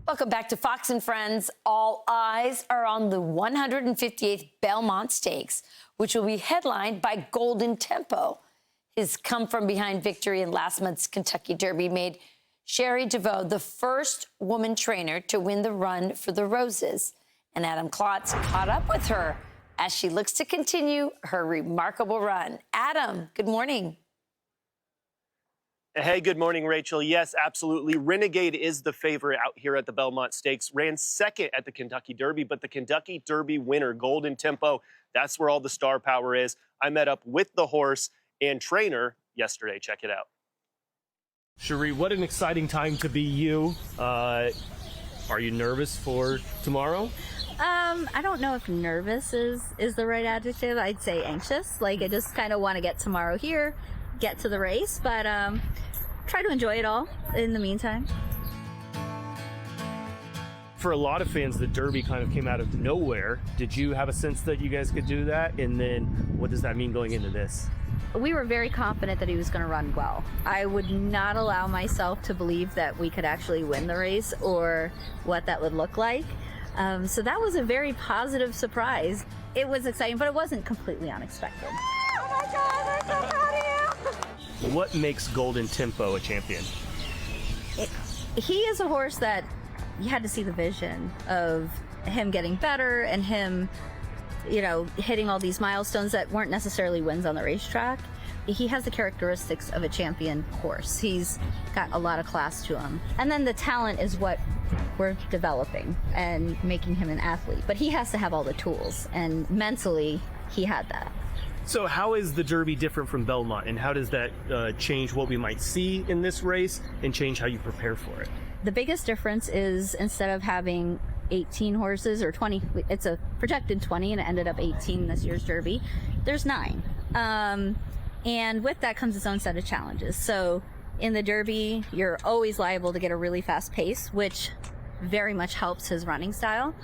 Welcome back to Fox and Friends. All eyes are on the 158th Belmont Stakes, which will be headlined by Golden Tempo. His come-from-behind victory in last month's Kentucky Derby made Cherie DeVaux the first woman trainer to win the Run for the Roses. And Adam Klotz caught up with her as she looks to continue her remarkable run. Adam, good morning. Hey, good morning, Rachel. Yes, absolutely. Renegade is the favorite out here at the Belmont Stakes. Ran second at the Kentucky Derby, but the Kentucky Derby winner, Golden Tempo, that's where all the star power is. I met up with the horse and trainer yesterday. Check it out. Cherie, what an exciting time to be you. Are you nervous for tomorrow? I don't know if nervous is the right adjective. I'd say anxious. Like, I just kind of want to get tomorrow here, get to the race, but try to enjoy it all in the meantime. For a lot of fans, the Derby kind of came out of nowhere. Did you have a sense that you guys could do that? And then what does that mean going into this? We were very confident that he was going to run well. I would not allow myself to believe that we could actually win the race or what that would look like. So that was a very positive surprise. It was exciting, but it wasn't completely unexpected. Oh my God, we're so proud of you! What makes Golden Tempo a champion? He is a horse that you had to see the vision of him getting better and him, you know, hitting all these milestones that weren't necessarily wins on the racetrack. He has the characteristics of a champion horse. He's got a lot of class to him. And then the talent is what we're developing and making him an athlete. But he has to have all the tools, and mentally, he had that. So how is the Derby different from Belmont, and how does that change what we might see in this race and change how you prepare for it? The biggest difference is instead of having 18 horses or 20, it's a projected 20 and it ended up 18 this year's Derby, there's 9. And with that comes its own set of challenges. So in the Derby, you're always liable to get a really fast pace, which very much helps his running style.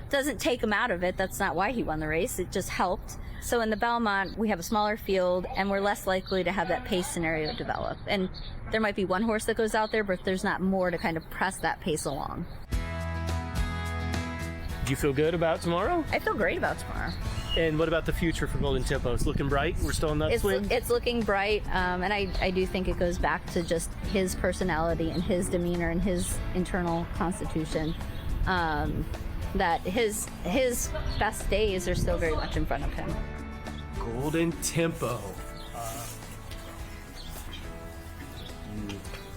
Doesn't take him out of it. That's not why he won the race. It just helped. So in the Belmont, we have a smaller field and we're less likely to have that pace scenario develop. And there might be one horse that goes out there, but there's not more to kind of press that pace along. Do you feel good about tomorrow? I feel great about tomorrow. And what about the future for Golden Tempo? It's looking bright? We're still in that swing? It's looking bright, and I do think it goes back to just his personality and his demeanor and his internal constitution. That his best days are still very much in front of him. Golden Tempo.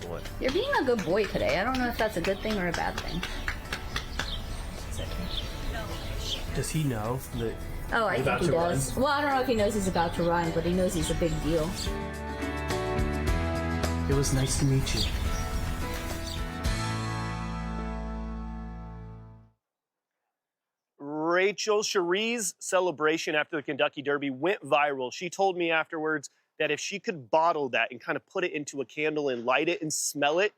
What? You're being a good boy today. I don't know if that's a good thing or a bad thing. Does he know that? Oh, I think he does. Well, I don't know if he knows he's about to run, but he knows he's a big deal. It was nice to meet you. Rachel, Cherie's celebration after the Kentucky Derby went viral. She told me afterwards that if she could bottle that and kind of put it into a candle and light it and smell it,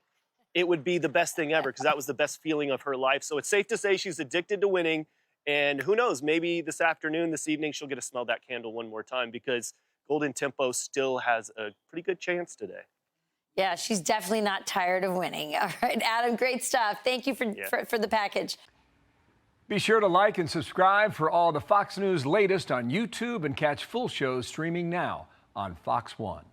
it would be the best thing ever, because that was the best feeling of her life. So it's safe to say she's addicted to winning. And who knows, maybe this afternoon, this evening, she'll get to smell that candle one more time, because Golden Tempo still has a pretty good chance today. Yeah, she's definitely not tired of winning. All right, Adam, great stuff. Thank you for the package. Be sure to like and subscribe for all the Fox News latest on YouTube, and catch full shows streaming now on Fox One.